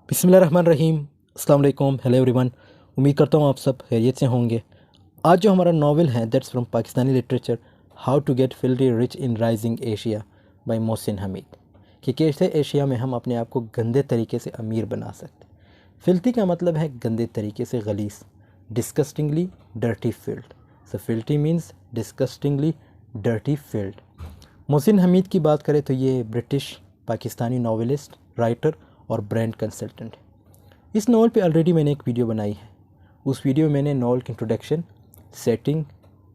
बिस्मिल्लाहिर्रहमानिर्रहीम। अस्सलाम वालेकुम। Hello everyone. उम्मीद करता हूँ आप सब खैरियत से होंगे। आज जो हमारा नावल है that's from Pakistani literature, how to get filthy rich in rising Asia by Mohsin Hamid, कि कैसे एशिया में हम अपने आप को गंदे तरीके से अमीर बना सकते। फिल्थी का मतलब है गंदे तरीके से, गलीस, disgustingly dirty field. So filthy means disgustingly dirty field. Mohsin Hamid की बात करें तो ये ब्रिटिश पाकिस्तानी नावलिस्ट, राइटर और ब्रांड कंसल्टेंट है। इस नावल पे ऑलरेडी मैंने एक वीडियो बनाई है। उस वीडियो में मैंने नावल की इंट्रोडक्शन, सेटिंग,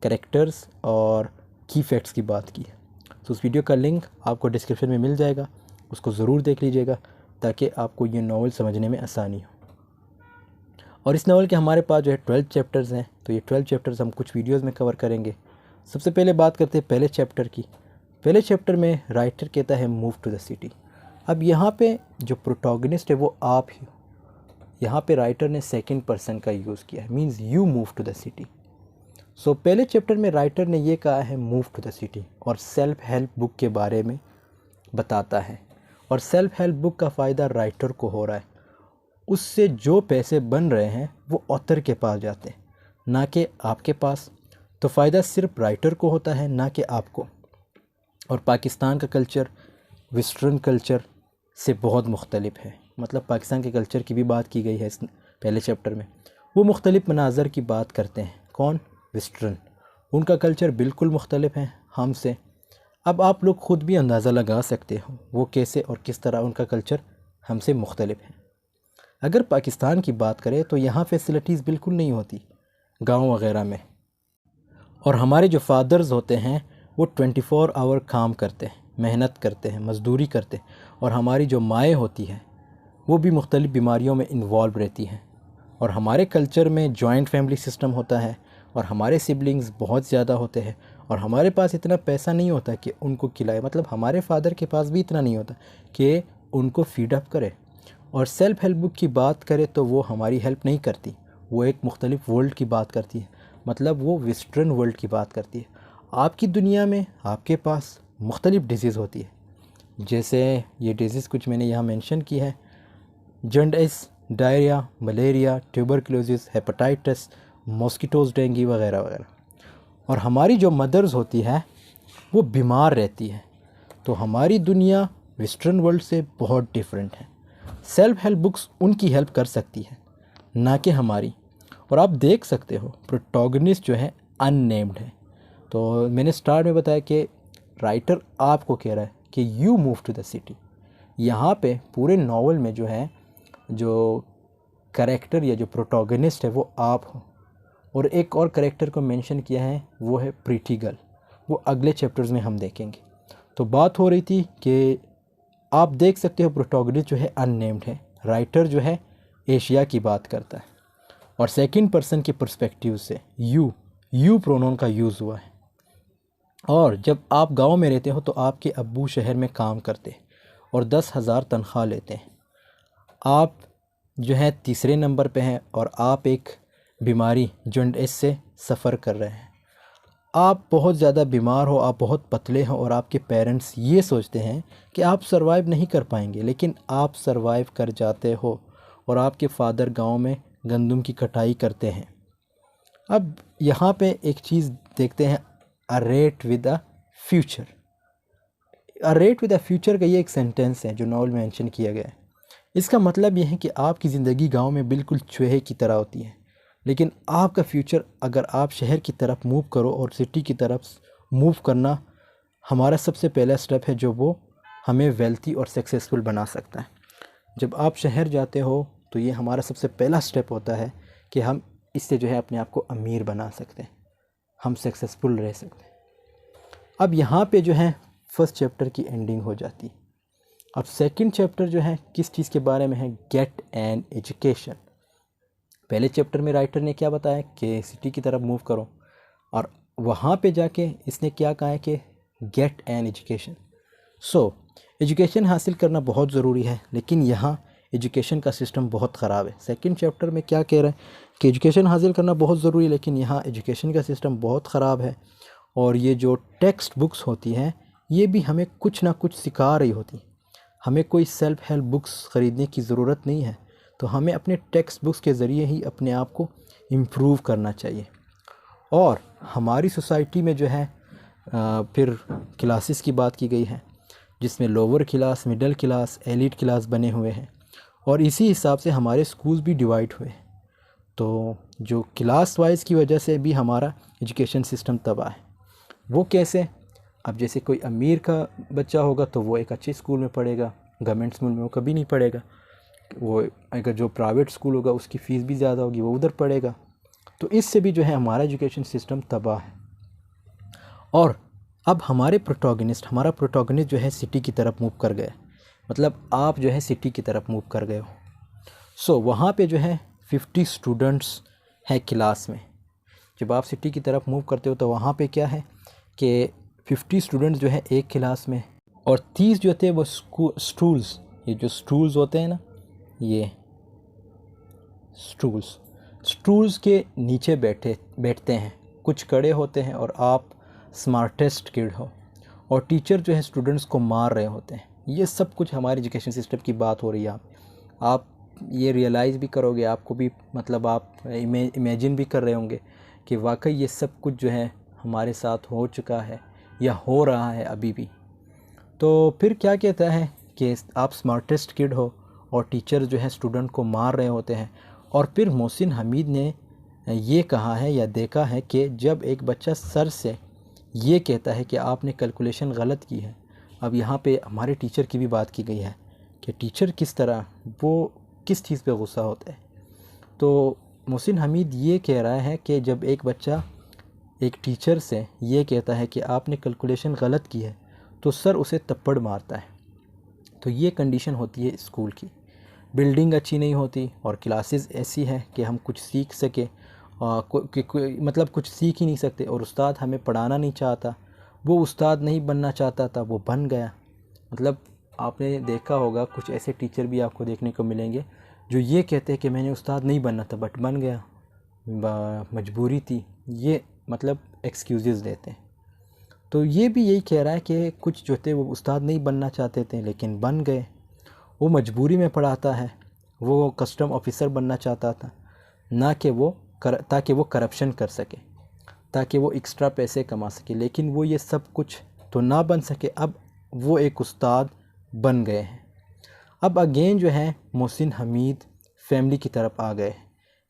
कैरेक्टर्स और की फैक्ट्स की बात की है। तो उस वीडियो का लिंक आपको डिस्क्रिप्शन में मिल जाएगा, उसको ज़रूर देख लीजिएगा ताकि आपको ये नावल समझने में आसानी हो। और इस नावल के हमारे पास जो है 12 चैप्टर्स हैं, तो ये 12 चैप्टर्स हम कुछ वीडियोज़ में कवर करेंगे। सबसे पहले बात करते हैं पहले चैप्टर की। पहले चैप्टर में राइटर कहता है मूव टू द सिटी। अब यहाँ पे जो प्रोटोगनिस्ट है वो आप ही हो। यहाँ पे राइटर ने सेकंड पर्सन का यूज़ किया है, means you move to the city. So पहले चैप्टर में राइटर ने ये कहा है मूव टू द सिटी, और सेल्फ हेल्प बुक के बारे में बताता है। और सेल्फ हेल्प बुक का फ़ायदा राइटर को हो रहा है। उससे जो पैसे बन रहे हैं वो ऑथर के पास जाते हैं, ना कि आपके पास। तो फ़ायदा सिर्फ राइटर को होता है, ना कि आपको। और पाकिस्तान का कल्चर वेस्टर्न कल्चर से बहुत मुख्तलिफ है। मतलब पाकिस्तान के कल्चर की भी बात की गई है इस पहले चैप्टर में। वो मुख्तलिफ मनाज़र की बात करते हैं। कौन? वेस्टर्न। उनका कल्चर बिल्कुल मुख्तलिफ है हमसे। अब आप लोग ख़ुद भी अंदाज़ा लगा सकते हो वो कैसे और किस तरह उनका कल्चर हमसे मुख्तलिफ है। अगर पाकिस्तान की बात करें तो यहाँ फैसिलिटीज़ बिल्कुल नहीं होती गाँव वगैरह में। और हमारे जो फादर्स होते हैं वो 24 आवर काम करते हैं, मेहनत करते हैं, मज़दूरी करते हैं। और हमारी जो माएँ होती हैं वो भी मुख्तलिफ़ बीमारियों में इन्वॉल्व रहती हैं। और हमारे कल्चर में जॉइंट फैमिली सिस्टम होता है, और हमारे सिबलिंग्स बहुत ज़्यादा होते हैं। और हमारे पास इतना पैसा नहीं होता कि उनको खिलाए, मतलब हमारे फादर के पास भी इतना नहीं होता कि उनको फीड अप करे। और सेल्फ हेल्प बुक की बात करें तो वो हमारी हेल्प नहीं करती, वो एक मुख्तलिफ़ वर्ल्ड की बात करती है। मतलब वो वेस्टर्न वर्ल्ड की बात करती है। आपकी दुनिया में आपके पास मुख्तलिफ़ डिजीज़ होती है, जैसे ये डिजीज़ कुछ मैंने यहाँ मेंशन की है: jaundice, diarrhoea, malaria, tuberculosis, hepatitis, mosquitoes, dengue वगैरह वगैरह। और हमारी जो मदर्स होती है वो बीमार रहती है। तो हमारी दुनिया वेस्टर्न वर्ल्ड से बहुत डिफरेंट है। सेल्फ हेल्प बुक्स उनकी हेल्प कर सकती है, ना कि हमारी। और आप देख सकते हो प्रोटोगनिस्ट जो है अननेम्ड है। तो मैंने स्टार्ट में बताया कि राइटर आपको कह रहा है कि you move to the city. यहाँ पे पूरे नावल में जो है, जो करेक्टर या जो प्रोटोगनिस्ट है वो आप हो। और एक और करेक्टर को मेंशन किया है, वो है प्रीटी गर्ल। वो अगले चैप्टर्स में हम देखेंगे। तो बात हो रही थी कि आप देख सकते हो प्रोटोगनिस्ट जो है अननेम्ड है, राइटर जो है एशिया की बात करता है। और सेकंड पर्सन के पर्सपेक्टिव से यू प्रोनाउन का यूज़ हुआ है। और जब आप गांव में रहते हो तो आपके अब्बू शहर में काम करते हैं और 10,000 तनख्वाह लेते हैं। आप जो है तीसरे नंबर पे हैं और आप एक बीमारी जॉन्डिस से सफ़र कर रहे हैं। आप बहुत ज़्यादा बीमार हो, आप बहुत पतले हो, और आपके पेरेंट्स ये सोचते हैं कि आप सरवाइव नहीं कर पाएंगे, लेकिन आप सरवाइव कर जाते हो। और आपके फादर गांव में गंदम की कटाई करते हैं। अब यहाँ पे एक चीज़ देखते हैं, a rate with a future. A rate with a future का ये एक सेंटेंस है जो नावल में मेंशन किया गया है। इसका मतलब ये है कि आपकी ज़िंदगी गांव में बिल्कुल चूहे की तरह होती है, लेकिन आपका फ्यूचर अगर आप शहर की तरफ मूव करो, और सिटी की तरफ मूव करना हमारा सबसे पहला स्टेप है जो वो हमें वेल्थी और सक्सेसफुल बना सकता है। जब आप शहर जाते हो तो ये हमारा सबसे पहला स्टेप होता है कि हम इससे जो है अपने आप को अमीर बना सकते हैं, हम सक्सेसफुल रह सकते हैं। अब यहाँ पे जो है फर्स्ट चैप्टर की एंडिंग हो जाती है। अब सेकंड चैप्टर जो है किस चीज़ के बारे में है? Get an education. पहले चैप्टर में राइटर ने क्या बताया कि सिटी की तरफ मूव करो, और वहाँ पे जाके इसने क्या कहा है कि get an education. So education हासिल करना बहुत ज़रूरी है, लेकिन यहाँ एजुकेशन का सिस्टम बहुत ख़राब है। सेकंड चैप्टर में क्या कह रहा है कि एजुकेशन हासिल करना बहुत ज़रूरी है, लेकिन यहाँ एजुकेशन का सिस्टम बहुत ख़राब है। और ये जो टेक्स्ट बुक्स होती हैं ये भी हमें कुछ ना कुछ सिखा रही होती। हमें कोई सेल्फ हेल्प बुक्स ख़रीदने की ज़रूरत नहीं है, तो हमें अपने टेक्स्ट बुक्स के ज़रिए ही अपने आप को इम्प्रूव करना चाहिए। और हमारी सोसाइटी में जो है फिर क्लासेस की बात की गई है, जिसमें lower class, middle class, elite class बने हुए हैं, और इसी हिसाब से हमारे स्कूल भी डिवाइड हुए। तो जो क्लास वाइज की वजह से भी हमारा एजुकेशन सिस्टम तबाह है। वो कैसे? अब जैसे कोई अमीर का बच्चा होगा तो वो एक अच्छे स्कूल में पढ़ेगा, गवर्नमेंट स्कूल में वो कभी नहीं पढ़ेगा। वो अगर जो प्राइवेट स्कूल होगा उसकी फ़ीस भी ज़्यादा होगी, वो उधर पढ़ेगा। तो इससे भी जो है हमारा एजुकेशन सिस्टम तबाह है। और अब हमारा प्रोटोगनिस्ट जो है सिटी की तरफ मूव कर गया। मतलब आप जो है सिटी की तरफ मूव कर गए हो। सो वहाँ पे जो है 50 स्टूडेंट्स हैं क्लास में। जब आप सिटी की तरफ मूव करते हो तो वहाँ पे क्या है कि 50 स्टूडेंट्स जो है एक क्लास में, और 30 जो थे वो स्टूल्स, ये जो स्टूल्स होते हैं ना, ये स्टूल्स के नीचे बैठते हैं। कुछ खड़े होते हैं और आप स्मार्टेस्ट किड हो, और टीचर जो है स्टूडेंट्स को मार रहे होते हैं। ये सब कुछ हमारे एजुकेशन सिस्टम की बात हो रही है। आप ये रियलाइज़ भी करोगे, आपको भी मतलब आप इमेजिन भी कर रहे होंगे कि वाकई ये सब कुछ जो है हमारे साथ हो चुका है या हो रहा है अभी भी। तो फिर क्या कहता है कि आप स्मार्टेस्ट किड हो और टीचर जो है स्टूडेंट को मार रहे होते हैं। और फिर मोहसिन हमीद ने ये कहा है या देखा है कि जब एक बच्चा सर से ये कहता है कि आपने कैलकुलेशन गलत की है। अब यहाँ पे हमारे टीचर की भी बात की गई है कि टीचर किस तरह, वो किस चीज़ पे गुस्सा होता है। तो मोहसिन हमीद ये कह रहा है कि जब एक बच्चा एक टीचर से ये कहता है कि आपने कैलकुलेशन गलत की है, तो सर उसे थप्पड़ मारता है। तो ये कंडीशन होती है स्कूल की। बिल्डिंग अच्छी नहीं होती और क्लासेस ऐसी है कि हम कुछ सीख सके, मतलब कुछ सीख ही नहीं सकते। और उस्ताद हमें पढ़ाना नहीं चाहता, वो उस्ताद नहीं बनना चाहता था, वो बन गया। मतलब आपने देखा होगा कुछ ऐसे टीचर भी आपको देखने को मिलेंगे जो ये कहते हैं कि मैंने उस्ताद नहीं बनना था बट बन गया, मजबूरी थी। ये मतलब एक्सक्यूज़ेस देते हैं। तो ये भी यही कह रहा है कि कुछ जो थे वो उस्ताद नहीं बनना चाहते थे लेकिन बन गए। वो मजबूरी में पढ़ाता है। वो कस्टम ऑफिसर बनना चाहता था, ना कि ताकि वो करप्शन कर सके, ताकि वो एक्स्ट्रा पैसे कमा सके। लेकिन वो ये सब कुछ तो ना बन सके, अब वो एक उस्ताद बन गए हैं। अब अगेन जो है मोहसिन हमीद फैमिली की तरफ आ गए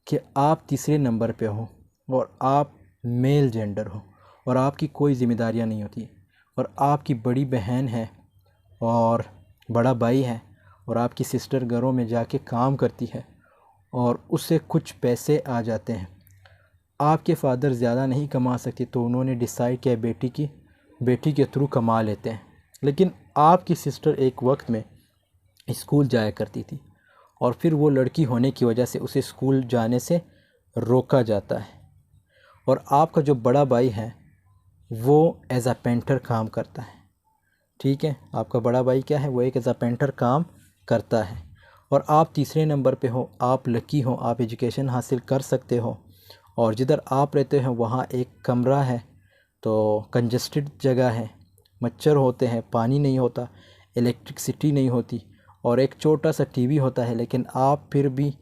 कि आप तीसरे नंबर पे हो और आप मेल जेंडर हो और आपकी कोई ज़िम्मेदारियां नहीं होती, और आपकी बड़ी बहन है और बड़ा भाई है, और आपकी सिस्टर घरों में जाके काम करती है और उससे कुछ पैसे आ जाते हैं। आपके फादर ज़्यादा नहीं कमा सकते तो उन्होंने डिसाइड किया बेटी के थ्रू कमा लेते हैं। लेकिन आपकी सिस्टर एक वक्त में स्कूल जाया करती थी और फिर वो लड़की होने की वजह से उसे स्कूल जाने से रोका जाता है। और आपका जो बड़ा भाई है वो एज अ पेंटर काम करता है। ठीक है, आपका बड़ा भाई क्या है, वो एक एज अ पेंटर काम करता है। और आप तीसरे नंबर पे हो, आप लकी हो, आप एजुकेशन हासिल कर सकते हो। और जिधर आप रहते हो वहाँ एक कमरा है तो कंजस्टेड जगह है, मच्छर होते हैं, पानी नहीं होता, इलेक्ट्रिसिटी नहीं होती, और एक छोटा सा टीवी होता है। लेकिन आप फिर भी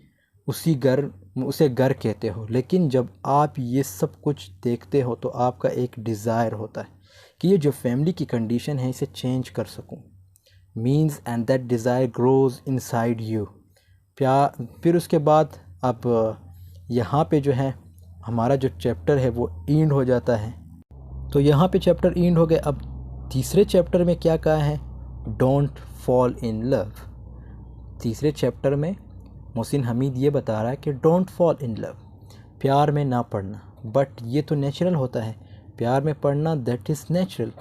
उसे घर कहते हो। लेकिन जब आप ये सब कुछ देखते हो तो आपका एक डिज़ायर होता है कि ये जो फैमिली की कंडीशन है इसे चेंज कर सकूं। Means and that desire grows inside you. फिर उसके बाद अब यहाँ पे जो है हमारा जो चैप्टर है वो एंड हो जाता है। तो यहाँ पे चैप्टर एंड हो गए। अब तीसरे चैप्टर में क्या कहा है, डोंट फॉल इन लव। तीसरे चैप्टर में मोहसिन हमीद ये बता रहा है कि डोंट फॉल इन लव, प्यार में ना पड़ना। बट ये तो नेचुरल होता है, प्यार में पड़ना दैट इज़ नेचुरल।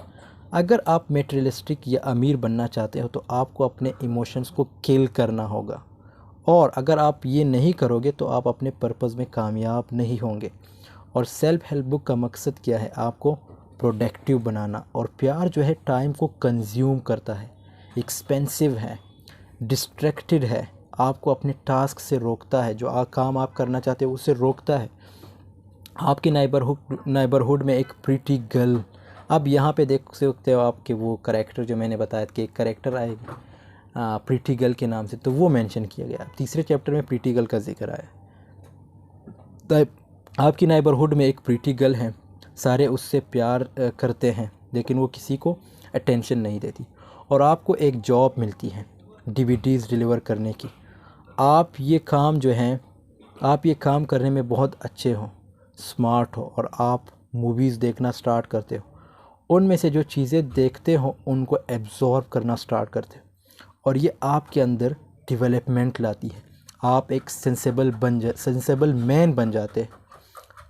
अगर आप मेटेरियलिस्टिक या अमीर बनना चाहते हो तो आपको अपने इमोशंस को किल करना होगा, और अगर आप ये नहीं करोगे तो आप अपने पर्पज़ में कामयाब नहीं होंगे। और सेल्फ हेल्प बुक का मकसद क्या है, आपको प्रोडक्टिव बनाना। और प्यार जो है टाइम को कंज्यूम करता है, एक्सपेंसिव है, डिस्ट्रैक्टेड है, आपको अपने टास्क से रोकता है, जो काम आप करना चाहते हो उससे रोकता है। आपके नाइबरहुड में एक प्रीटी गर्ल, अब यहाँ पे देख सकते हो आप कि वो करेक्टर जो मैंने बताया कि एक करेक्टर आएगी, प्रीटी गर्ल के नाम से, तो वो मेंशन किया गया। तीसरे चैप्टर में प्रीटी गर्ल का जिक्र आया। तो आपकी नाइबरहुड में एक प्रीटी गर्ल है, सारे उससे प्यार करते हैं, लेकिन वो किसी को अटेंशन नहीं देती। और आपको एक जॉब मिलती है डीवीडीज़ डिलीवर करने की। आप ये काम करने में बहुत अच्छे हो, स्मार्ट हो, और आप मूवीज़ देखना स्टार्ट करते हो। उनमें से जो चीज़ें देखते हो उनको एब्जॉर्ब करना स्टार्ट करते हो, और ये आपके अंदर डेवलपमेंट लाती है। आप एक सेंसेबल मैन बन जाते हैं।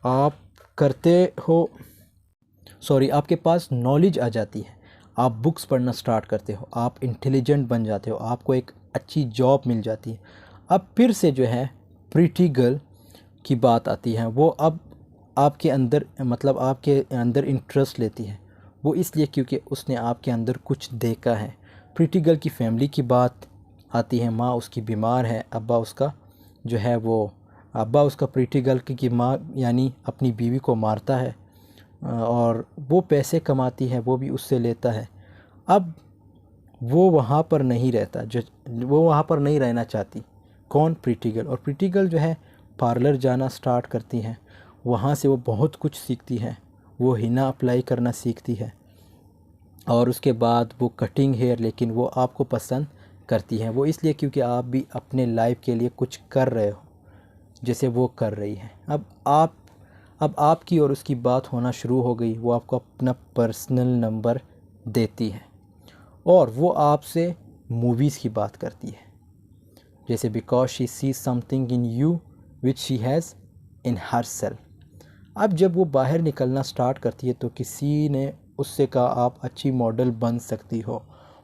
आप करते हो आपके पास नॉलेज आ जाती है, आप बुक्स पढ़ना स्टार्ट करते हो, आप इंटेलिजेंट बन जाते हो, आपको एक अच्छी जॉब मिल जाती है। अब फिर से जो है प्रीटी गर्ल की बात आती है। वो अब आपके अंदर इंटरेस्ट लेती है। वो इसलिए क्योंकि उसने आपके अंदर कुछ देखा है। प्रीटी गर्ल की फैमिली की बात आती है। माँ उसकी बीमार है, अब्बा उसका प्रीटी गर्ल की माँ यानी अपनी बीवी को मारता है, और वो पैसे कमाती है, वो भी उससे लेता है। अब वो वहाँ पर नहीं रहना चाहती। कौन? Pretty girl. और प्रीटी गर्ल जो है पार्लर जाना स्टार्ट करती है। वहाँ से वो बहुत कुछ सीखती है। वो हिना अप्लाई करना सीखती है, और उसके बाद वो कटिंग हेयर, लेकिन वो आपको पसंद करती है। वो इसलिए क्योंकि आप भी अपने लाइफ के लिए कुछ कर रहे हो जैसे वो कर रही है। अब आपकी और उसकी बात होना शुरू हो गई। वो आपको अपना पर्सनल नंबर देती है, और वो आपसे मूवीज़ की बात करती है, जैसे because she see something in you which she has in her self. अब जब वो बाहर निकलना स्टार्ट करती है तो किसी ने उससे कहा आप अच्छी मॉडल बन सकती हो,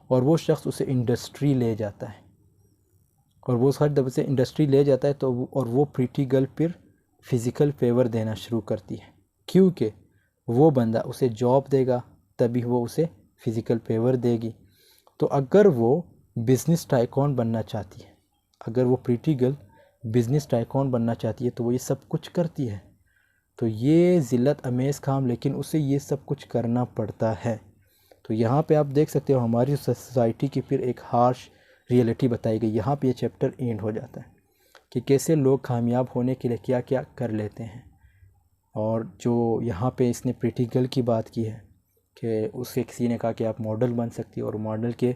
और वो शख्स उसे इंडस्ट्री ले जाता है, और वो हर दफ़े से इंडस्ट्री ले जाता है। और वो प्रीटी गर्ल फिर फ़िज़िकल फेवर देना शुरू करती है, क्योंकि वो बंदा उसे जॉब देगा तभी वो उसे फ़िज़िकल फेवर देगी। तो अगर वो बिज़नेस टाइकॉन बनना चाहती है, अगर वो प्रीटी गर्ल बिज़नेस टाइकॉन बनना चाहती है, तो वो ये सब कुछ करती है। तो ये ज़िल्लत अमेज़ काम, लेकिन उसे ये सब कुछ करना पड़ता है। तो यहाँ पे आप देख सकते हो हमारी सोसाइटी की फिर एक हार्श रियलिटी बताई गई। यहाँ पे ये चैप्टर एंड हो जाता है कि कैसे लोग कामयाब होने के लिए क्या क्या कर लेते हैं। और जो यहाँ पे इसने प्रीटी गर्ल की बात की है कि उससे किसी ने कहा कि आप मॉडल बन सकती हो, और मॉडल के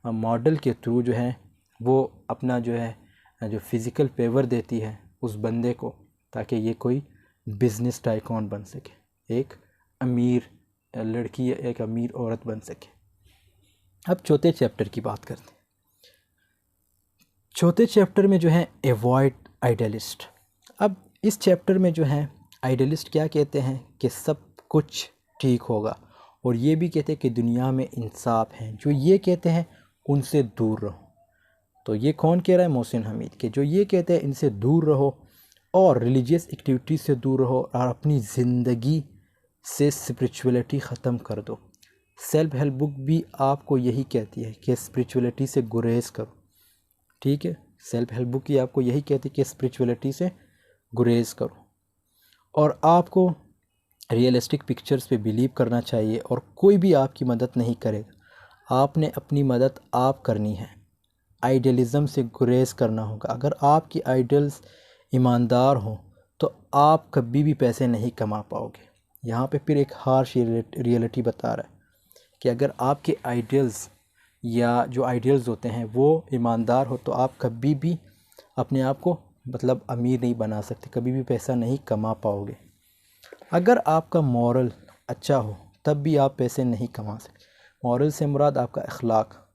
मॉडल के थ्रू जो है वो अपना जो फ़िज़िकल फेवर देती है उस बंदे को, ताकि ये कोई बिज़नेस टाइकॉन बन सके, एक अमीर लड़की, एक अमीर औरत बन सके। अब चौथे चैप्टर की बात करते हैं। चौथे चैप्टर में जो है एवॉइड आइडियलिस्ट। अब इस चैप्टर में जो है आइडियलिस्ट क्या कहते हैं कि सब कुछ ठीक होगा, और ये भी कहते हैं कि दुनिया में इंसाफ है। जो ये कहते हैं उनसे दूर रहो। तो ये कौन कह रहा है? मोहसिन हमीद के। जो ये कहते हैं इनसे दूर रहो, और रिलीजियस एक्टिविटी से दूर रहो, और अपनी ज़िंदगी से स्पिरिचुअलिटी ख़त्म कर दो। सेल्फ हेल्प बुक भी आपको यही कहती है कि स्पिरिचुअलिटी से गुरेज करो। ठीक है, सेल्फ हेल्प बुक ही आपको यही कहती है कि स्पिरिचुअलिटी से गुरेज करो, और आपको रियलिस्टिक पिक्चर्स पे बिलीव करना चाहिए, और कोई भी आपकी मदद नहीं करेगा। आपने अपनी मदद आप करनी है। आइडियलिज़म से गुरेज करना होगा। अगर आपकी आइडियल्स ईमानदार हों तो आप कभी भी पैसे नहीं कमा पाओगे। यहाँ पे फिर एक हार्श रियलिटी बता रहा है कि अगर आपके आइडियल्स या जो आइडियल्स होते हैं वो ईमानदार हो तो आप कभी भी अपने आप को अमीर नहीं बना सकते, कभी भी पैसा नहीं कमा पाओगे। अगर आपका मॉरल अच्छा हो तब भी आप पैसे नहीं कमा सकते। मॉरल से मुराद आपका अखलाक।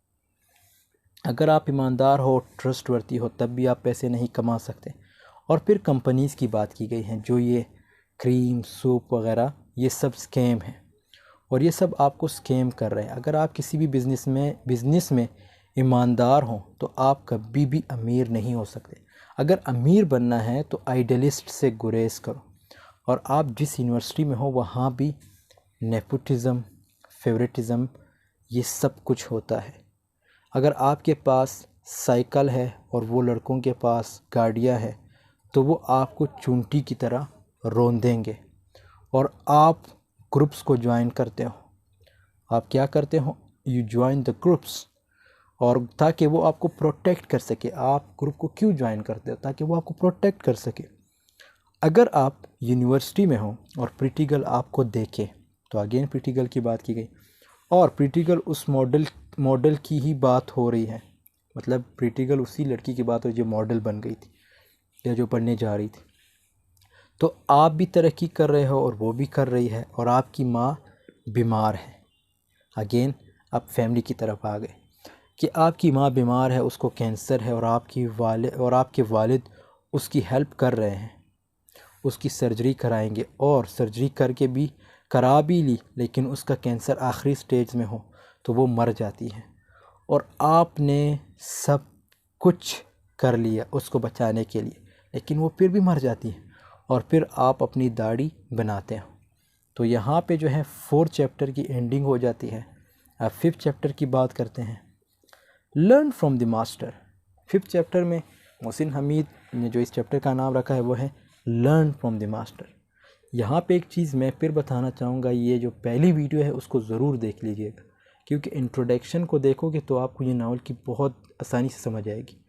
अगर आप ईमानदार हो, ट्रस्टवर्दी हो, तब भी आप पैसे नहीं कमा सकते। और फिर कंपनीज़ की बात की गई है, जो ये क्रीम, सूप वगैरह, ये सब स्कैम है, और ये सब आपको स्कैम कर रहे हैं। अगर आप किसी भी बिज़नेस में ईमानदार हों तो आप कभी भी अमीर नहीं हो सकते। अगर अमीर बनना है तो आइडियलिस्ट से गुरेज करो, और आप जिस यूनिवर्सिटी में हो वहाँ भी नेपोटिज़म, फेवरेटिज़म, ये सब कुछ होता है। अगर आपके पास साइकिल है और वो लड़कों के पास गाड़ियाँ है तो वो आपको चूंटी की तरह रौंदेंगे, और आप ग्रुप्स को ज्वाइन करते हो। आप क्या करते हो? You join the groups. और ताकि वो आपको प्रोटेक्ट कर सके। आप ग्रुप को क्यों ज्वाइन करते हो? ताकि वो आपको प्रोटेक्ट कर सके। अगर आप यूनिवर्सिटी में हो और प्रीटिगल आपको देखे, तो अगेन प्रीटिगल की बात की गई और प्रीटिगल उस मॉडल की ही बात हो रही है, मतलब प्रीटिगल उसी लड़की की बात हो जो मॉडल बन गई थी या जो पढ़ने जा रही थी। तो आप भी तरक्की कर रहे हो और वो भी कर रही है और आपकी माँ बीमार है। अगेन आप फैमिली की तरफ आ गए कि आपकी माँ बीमार है, उसको कैंसर है और आपके वालिद उसकी हेल्प कर रहे हैं, उसकी सर्जरी कराएंगे और सर्जरी करके भी करा भी ली, लेकिन उसका कैंसर आखिरी स्टेज में हो तो वो मर जाती है और आपने सब कुछ कर लिया उसको बचाने के लिए, लेकिन वो फिर भी मर जाती है और फिर आप अपनी दाढ़ी बनाते हो। तो यहाँ पे जो है 4 चैप्टर की एंडिंग हो जाती है। अब 5th चैप्टर की बात करते हैं, learn from the master. 5th chapter में मोहसिन हमीद ने जो इस चैप्टर का नाम रखा है वो है लर्न फ्रॉम द मास्टर। यहाँ पे एक चीज़ मैं फिर बताना चाहूँगा, ये जो पहली वीडियो है उसको ज़रूर देख लीजिएगा, क्योंकि इंट्रोडक्शन को देखोगे तो आपको ये नावल की बहुत आसानी से समझ आएगी।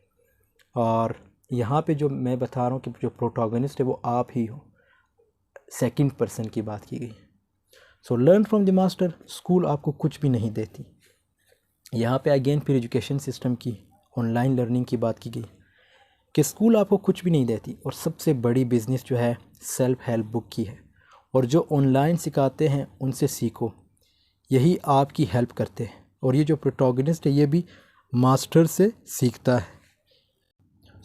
और यहाँ पे जो मैं बता रहा हूँ कि जो प्रोटोगनिस्ट है वो आप ही हो, सेकंड पर्सन की बात की गई। So learn from the master. School आपको कुछ भी नहीं देती। यहाँ पे अगेन फिर एजुकेशन सिस्टम की ऑनलाइन लर्निंग की बात की गई कि स्कूल आपको कुछ भी नहीं देती और सबसे बड़ी बिज़नेस जो है सेल्फ हेल्प बुक की है, और जो ऑनलाइन सिखाते हैं उनसे सीखो, यही आपकी हेल्प करते हैं। और ये जो प्रोटोगनिस्ट है ये भी मास्टर से सीखता है।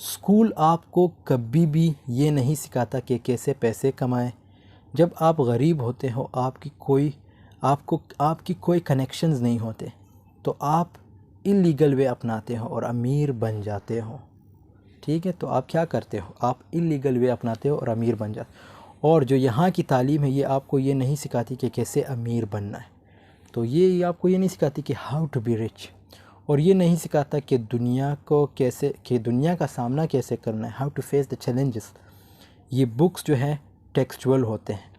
स्कूल आपको कभी भी ये नहीं सिखाता कि कैसे पैसे कमाएं। जब आप गरीब होते हो, आपकी कोई कनेक्शंस नहीं होते, तो आप इलीगल वे अपनाते हो और अमीर बन जाते हो। ठीक है, तो आप क्या करते हो? आप इलीगल वे अपनाते हो और अमीर बन जाते हो। और जो यहाँ की तालीम है ये आपको ये नहीं सिखाती कि कैसे अमीर बनना है, तो ये आपको ये नहीं सिखाती कि हाउ टू बी रिच, और ये नहीं सिखाता कि दुनिया का सामना कैसे करना है, how to face the challenges. ये बुक्स जो है टेक्सचुअल होते हैं।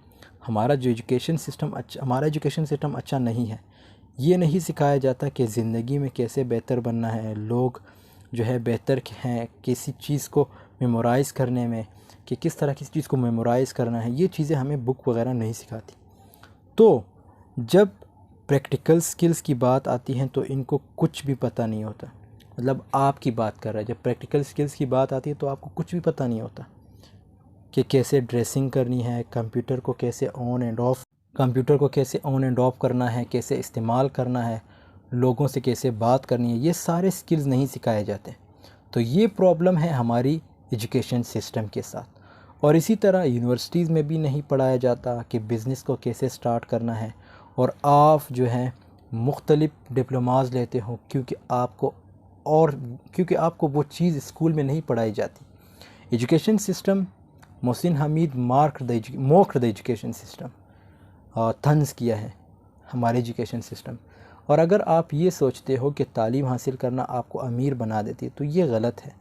हमारा एजुकेशन सिस्टम अच्छा नहीं है। ये नहीं सिखाया जाता कि ज़िंदगी में कैसे बेहतर बनना है। लोग जो है बेहतर हैं किसी चीज़ को मेमोराइज़ करने में, कि किस तरह किसी चीज़ को मेमोराइज़ करना है, ये चीज़ें हमें बुक वगैरह नहीं सिखाती। तो जब प्रैक्टिकल स्किल्स की बात आती है तो इनको कुछ भी पता नहीं होता। मतलब आपकी बात कर रहा है, जब प्रैक्टिकल स्किल्स की बात आती है तो आपको कुछ भी पता नहीं होता कि कैसे ड्रेसिंग करनी है, कंप्यूटर को कैसे ऑन एंड ऑफ करना है, कैसे इस्तेमाल करना है, लोगों से कैसे बात करनी है, ये सारे स्किल्स नहीं सिखाए जाते। तो ये प्रॉब्लम है हमारी एजुकेशन सिस्टम के साथ। और इसी तरह यूनिवर्सिटीज़ में भी नहीं पढ़ाया जाता कि बिज़नेस को कैसे स्टार्ट करना है, और आप जो है मुख्तलिफ डिप्लोमाज लेते हो क्योंकि आपको वो चीज़ स्कूल में नहीं पढ़ाई जाती। Education system, Mohsin Hamid mocked the education system, तंज किया है हमारे एजुकेशन सिस्टम। और अगर आप ये सोचते हो कि तालीम हासिल करना आपको अमीर बना देती है तो ये गलत है।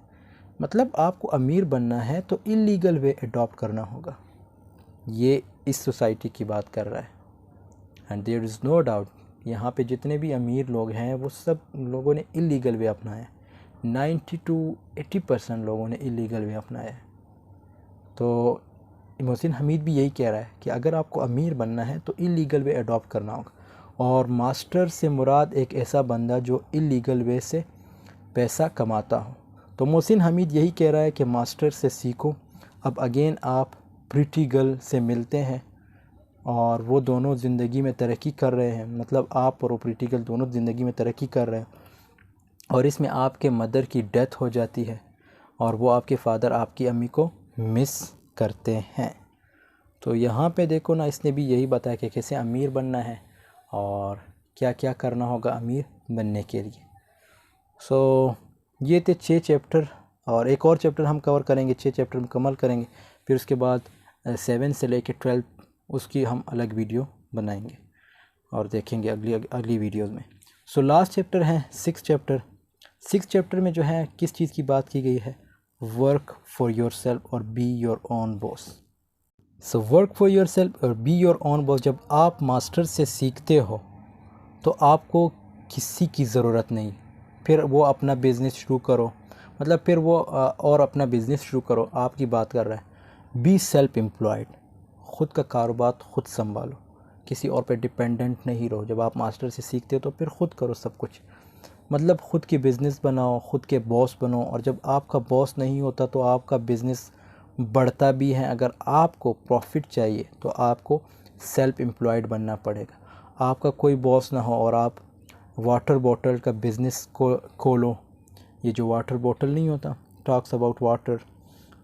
मतलब आपको अमीर बनना है तो इलीगल वे अडॉप्ट करना होगा। ये इस सोसाइटी की बात कर रहा है। And there is no doubt यहाँ पे जितने भी अमीर लोग हैं वो सब लोगों ने इलीगल वे अपनाया है। 90 to 80% लोगों ने इलीगल वे अपनाया है। तो मोहसिन हमीद भी यही कह रहा है कि अगर आपको अमीर बनना है तो इलीगल वे अडॉप्ट करना होगा। और मास्टर से मुराद एक ऐसा बंदा जो इलीगल वे से पैसा कमाता हो। तो मोहसिन हमीद यही कह रहा है कि मास्टर से सीखो। अब अगेन आप प्रीटी गर्ल से मिलते हैं और वो दोनों ज़िंदगी में तरक्की कर रहे हैं। मतलब आप और प्रीटी गर्ल दोनों ज़िंदगी में तरक्की कर रहे हैं, और इसमें आपके मदर की डेथ हो जाती है और वो आपके फ़ादर आपकी अम्मी को मिस करते हैं। तो यहाँ पे देखो ना, इसने भी यही बताया कि कैसे अमीर बनना है और क्या क्या करना होगा अमीर बनने के लिए। सो ये थे 6 चैप्टर, और एक और चैप्टर हम कवर करेंगे, 6 चैप्टर मुकम्मल करेंगे। फिर उसके बाद 7 से लेकर 12 उसकी हम अलग वीडियो बनाएंगे और देखेंगे अगली वीडियोज़ में। सो लास्ट चैप्टर है 6 चैप्टर। 6 चैप्टर में जो है किस चीज़ की बात की गई है? वर्क फॉर योर सेल्फ और be your own boss. So work for your self और बी योर ओन बॉस। जब आप मास्टर से सीखते हो तो आपको किसी की ज़रूरत नहीं, फिर वो अपना बिज़नेस शुरू करो, मतलब फिर वो और अपना बिज़नेस शुरू करो। आपकी बात कर रहा है बी सेल्फ एम्प्लॉयड, ख़ुद का कारोबार ख़ुद संभालो, किसी और पे डिपेंडेंट नहीं रहो। जब आप मास्टर से सीखते हो तो फिर ख़ुद करो सब कुछ, मतलब ख़ुद की बिज़नेस बनाओ, ख़ुद के बॉस बनो। और जब आपका बॉस नहीं होता तो आपका बिज़नेस बढ़ता भी है। अगर आपको प्रॉफिट चाहिए तो आपको सेल्फ एम्प्लॉयड बनना पड़ेगा। आपका कोई बॉस ना हो और आप वाटर बॉटल का बिज़नेस को खोलो। ये जो वाटर बॉटल नहीं होता, टॉक्स अबाउट वाटर,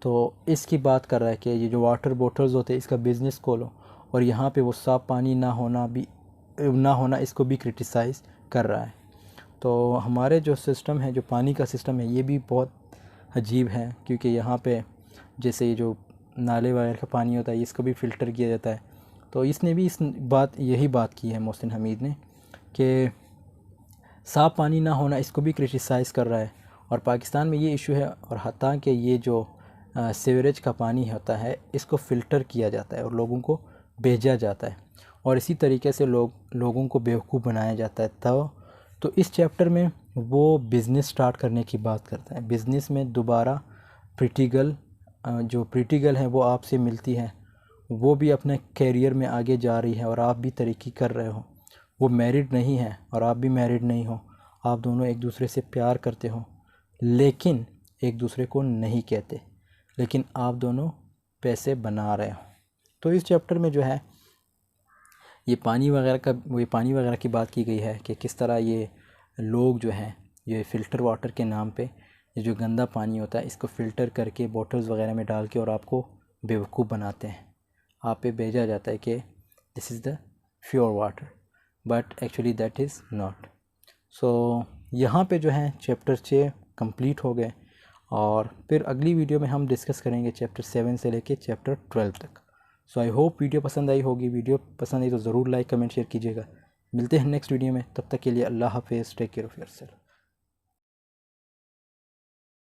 तो इसकी बात कर रहा है कि ये जो वाटर बॉटल्स होते हैं इसका बिज़नेस खोलो। और यहाँ पे वो साफ़ पानी ना होना इसको भी क्रिटिसाइज़ कर रहा है। तो हमारे जो सिस्टम है, जो पानी का सिस्टम है, ये भी बहुत अजीब है, क्योंकि यहाँ पे जैसे ये जो नाले वगैरह का पानी होता है इसको भी फ़िल्टर किया जाता है। तो इसने भी यही बात की है मोहसिन हमीद ने, कि साफ़ पानी ना होना इसको भी क्रिटिसाइज़ कर रहा है। और पाकिस्तान में ये इशू है, और हत्ता कि ये जो सीवरेज का पानी होता है इसको फ़िल्टर किया जाता है और लोगों को भेजा जाता है, और इसी तरीके से लोगों को बेवकूफ़ बनाया जाता है। तो इस चैप्टर में वो बिज़नेस स्टार्ट करने की बात करता है। बिज़नेस में दोबारा प्रीटी गर्ल है वो आपसे मिलती है, वो भी अपने कैरियर में आगे जा रही है और आप भी तरक्की कर रहे हो। वो मैरिड नहीं है और आप भी मैरिड नहीं हो, आप दोनों एक दूसरे से प्यार करते हो लेकिन एक दूसरे को नहीं कहते, लेकिन आप दोनों पैसे बना रहे हो। तो इस चैप्टर में जो है ये पानी वगैरह की बात की गई है कि किस तरह ये लोग जो हैं ये फ़िल्टर वाटर के नाम पे ये जो गंदा पानी होता है इसको फ़िल्टर करके बॉटल्स वगैरह में डाल के और आपको बेवकूफ़ बनाते हैं। आप पे भेजा जाता है कि this is the pure water, but actually that is not. So यहाँ पे जो है चैप्टर 6 कंप्लीट हो गए, और फिर अगली वीडियो में हम डिस्कस करेंगे चैप्टर 7 से लेके चैप्टर 12 तक। सो आई होप वीडियो पसंद आई होगी। वीडियो पसंद आई तो ज़रूर लाइक कमेंट शेयर कीजिएगा। मिलते हैं नेक्स्ट वीडियो में, तब तक के लिए अल्लाह हाफ़िज़, टेक केयर ऑफ़ योरसेल्फ।